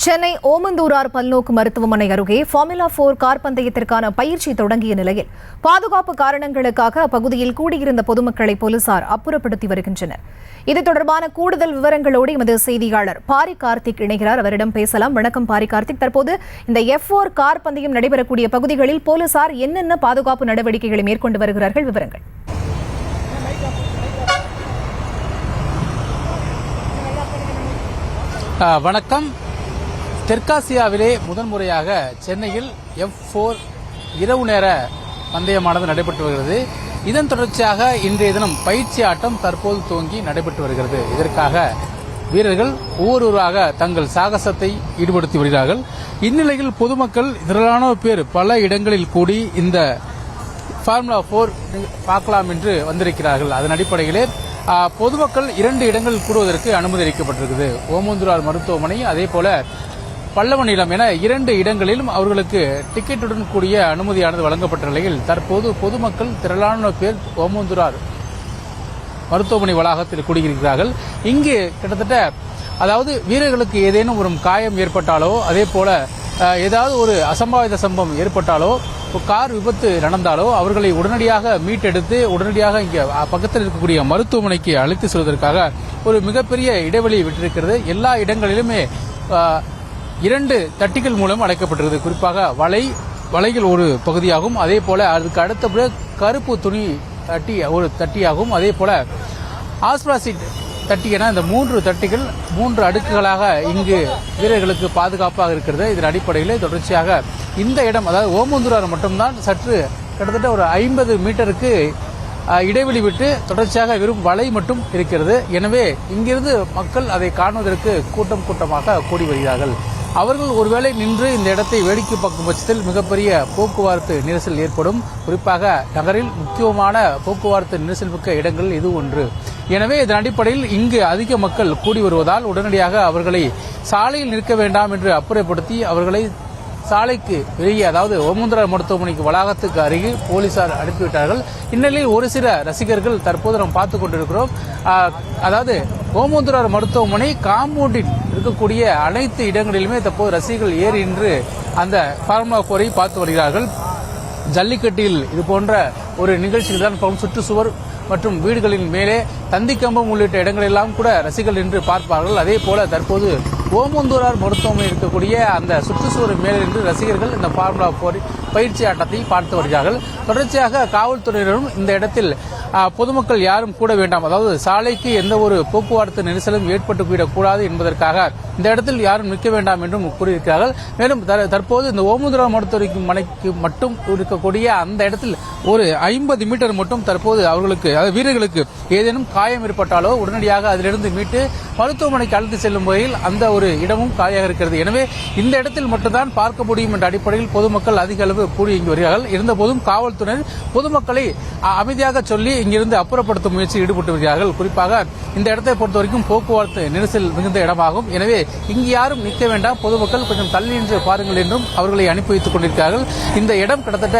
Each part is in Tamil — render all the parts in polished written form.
சென்னை ஓமந்தூரார் பல்நோக்கு மருத்துவமனை அருகே ஃபார்முலா 4 கார் பந்தயத்திற்கான பயிற்சி தொடங்கிய நிலையில் பாதுகாப்பு காரணங்களுக்காக அப்பகுதியில் கூடியிருந்த பொதுமக்களை போலீசார் அப்புறப்படுத்தி வருகின்றனர். இது தொடர்பான கூடுதல் விவரங்களோடு எமது செய்தியாளர் பாரி கார்த்திக் இணைகிறார். அவரிடம் பேசலாம். வணக்கம் பாரி கார்த்திக். தற்போது இந்த F4 கார் பந்தயம் நடைபெறக்கூடிய பகுதிகளில் போலீசார் என்னென்ன பாதுகாப்பு நடவடிக்கைகளை மேற்கொண்டு வருகிறார்கள்? விவரங்கள். வணக்கம். தெற்காசியாவிலே முதன்முறையாக சென்னையில் F4 இரவு நேர பந்தயமானது நடைபெற்று வருகிறது. இதன் தொடர்ச்சியாக இன்றைய தினம் பயிற்சி ஆட்டம் தற்போது துவங்கி நடைபெற்று வருகிறது. இதற்காக வீரர்கள் ஒவ்வொருவராக தங்கள் சாகசத்தை ஈடுபடுத்தி வருகிறார்கள். இந்நிலையில் பொதுமக்கள் திரளான பேர் பல இடங்களில் கூடி இந்த ஃபார்முலா 4 பார்க்கலாம் என்று வந்திருக்கிறார்கள். அதன் அடிப்படையிலே பொதுமக்கள் 2 இடங்களில் கூடுவதற்கு அனுமதி அளிக்கப்பட்டிருக்கிறது. ஓமந்தூரார் மருத்துவமனை, அதே போல பல்லவநிலம் என 2 இடங்களிலும் அவர்களுக்கு டிக்கெட்டுடன் கூடிய அனுமதியானது வழங்கப்பட்ட நிலையில் தற்போது பொதுமக்கள் திரளான பேர் ஓமந்தூரார் மருத்துவமனை வளாகத்தில் கூடியிருக்கிறார்கள். இங்கு கிட்டத்தட்ட அதாவது வீரர்களுக்கு ஏதேனும் ஒரு காயம் ஏற்பட்டாலோ, அதே போல ஏதாவது ஒரு அசம்பாவித சம்பவம் ஏற்பட்டாலோ, கார் விபத்து நடந்தாலோ அவர்களை உடனடியாக மீட்டெடுத்து உடனடியாக இங்கே பக்கத்தில் இருக்கக்கூடிய மருத்துவமனைக்கு அழைத்து செல்வதற்காக ஒரு மிகப்பெரிய இடைவெளி விட்டிருக்கிறது. எல்லா இடங்களிலுமே 2 தட்டிகள் மூலம் அழைக்கப்பட்டிருக்கிறது. குறிப்பாக வலைகள் ஒரு பகுதியாகும், அதே போல அதுக்கு அடுத்தபடி கருப்பு துணி தட்டி ஒரு தட்டியாகும், அதே போல ஆஸ்பிராசிட் தட்டி என இந்த 3 தட்டிகள் 3 அடுக்குகளாக இங்கு வீரர்களுக்கு பாதுகாப்பாக இருக்கிறது. இதன் அடிப்படையில் தொடர்ச்சியாக இந்த இடம், அதாவது ஓமந்தூரார் மட்டும்தான் சற்று கிட்டத்தட்ட ஒரு 50 மீட்டருக்கு இடைவெளி விட்டு தொடர்ச்சியாக வெறும் வலை மட்டும் இருக்கிறது. எனவே இங்கிருந்து மக்கள் அதை காணுவதற்கு கூட்டமாக கூடி வருகிறார்கள். அவர்கள் ஒருவேளை நின்று இந்த இடத்தை வேடிக்கை பார்க்கும் பட்சத்தில் மிகப்பெரிய போக்குவரத்து நெரிசல் ஏற்படும். குறிப்பாக நகரில் முக்கியமான போக்குவரத்து நெரிசல் மிக்க இடங்கள் இது ஒன்று. எனவே இதன் அடிப்படையில் இங்கு அதிக மக்கள் கூடி வருவதால் உடனடியாக அவர்களை சாலையில் நிற்க வேண்டாம் என்று அப்புறப்படுத்தி அவர்களை சாலைக்கு வெளியே, அதாவது ஓமந்தூரார் மருத்துவமனைக்கு வளாகத்துக்கு அருகில் போலீசார் அனுப்பிவிட்டார்கள். இந்நிலையில் ஒரு சில ரசிகர்கள் தற்போது நாம் பார்த்துக் கொண்டிருக்கிறோம். அதாவது ஓமந்தூரார் மருத்துவமனை காம்பவுண்டில் இருக்கக்கூடிய அனைத்து இடங்களிலுமே தற்போது ரசிகர்கள் ஏறி நின்று அந்த ஃபார்முலா 4 பார்த்து வருகிறார்கள். ஜல்லிக்கட்டில் இது போன்ற ஒரு நிகழ்ச்சியில் தான் சுற்றுச்சுவர் மற்றும் வீடுகளின் மேலே தந்திக்கம்பம் உள்ளிட்ட இடங்களெல்லாம் கூட ரசிகர்கள் நின்று பார்ப்பார்கள். அதே போல தற்போது ஓமந்தூரார் மருத்துவமனை இருக்கக்கூடிய அந்த சுற்றுச்சுவர் மேலே நின்று ரசிகர்கள் இந்த ஃபார்முலா 4 பயிற்சி ஆட்டத்தை பார்த்து வருகிறார்கள். தொடர்ச்சியாக காவல்துறையினரும் இந்த இடத்தில் பொதுமக்கள் யாரும் கூட வேண்டாம், அதாவது சாலைக்கு எந்த ஒரு போக்குவரத்து நெரிசலும் ஏற்பட்டுவிடக்கூடாது என்பதற்காக இந்த இடத்தில் யாரும் நிற்க வேண்டாம் என்றும் கூறியிருக்கிறார்கள். மேலும் தற்போது இந்த ஓமந்தூரார் மருத்துவமனைக்கு மட்டும் இருக்கக்கூடிய அந்த இடத்தில் ஒரு 50 மீட்டர் மட்டும் தற்போது அவர்களுக்கு, அதாவது வீரர்களுக்கு ஏதேனும் காயம் ஏற்பட்டாலோ உடனடியாக அதிலிருந்து மீட்டு மருத்துவமனைக்கு அழைத்து செல்லும் வகையில் அந்த ஒரு இடமும் காலியாக இருக்கிறது. எனவே இந்த இடத்தில் மட்டும்தான் பார்க்க முடியும் என்ற அடிப்படையில் பொதுமக்கள் அதிக அளவு கூடி இங்கு வருகிறார்கள். இருந்தபோதும் காவல்துறையினர் பொதுமக்களை அமைதியாக சொல்லி இங்கிருந்து அப்புறப்படுத்தும் முயற்சியில் ஈடுபட்டு வருகிறார்கள். குறிப்பாக இந்த இடத்தை பொறுத்தவரைக்கும் போக்குவரத்து நெரிசல் மிகுந்த இடமாகும். எனவே இங்கு யாரும் நிற்க வேண்டாம், பொதுமக்கள் கொஞ்சம் தள்ளி நின்று பாருங்கள் என்றும் அவர்களை அனுப்பி வைத்துக் கொண்டிருக்கிறார்கள். இந்த இடம் கிட்டத்தட்ட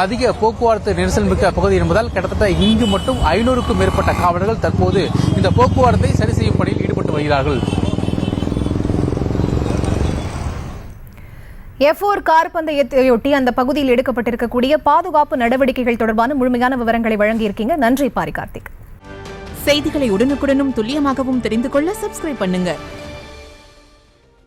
அதிக போக்குவரத்து நெரிசல் மிக்க பகுதி என்பதால் கிட்டத்தட்ட இங்கு மட்டும் 500க்கும் மேற்பட்ட காவலர்கள் தற்போது இந்த போக்குவரத்தை சரி செய்யும் பணியில் ஈடுபட்டு வருகிறார்கள். F4 கார் பந்தயத்தையொட்டி அந்த பகுதியில் எடுக்கப்பட்டிருக்கக்கூடிய பாதுகாப்பு நடவடிக்கைகள் தொடர்பான முழுமையான விவரங்களை வழங்கியிருக்கீங்க. நன்றி பாரி கார்த்திக். செய்திகளை உடனுக்குடனும் துல்லியமாகவும் தெரிந்து கொள்ள சப்ஸ்கிரைப் பண்ணுங்க.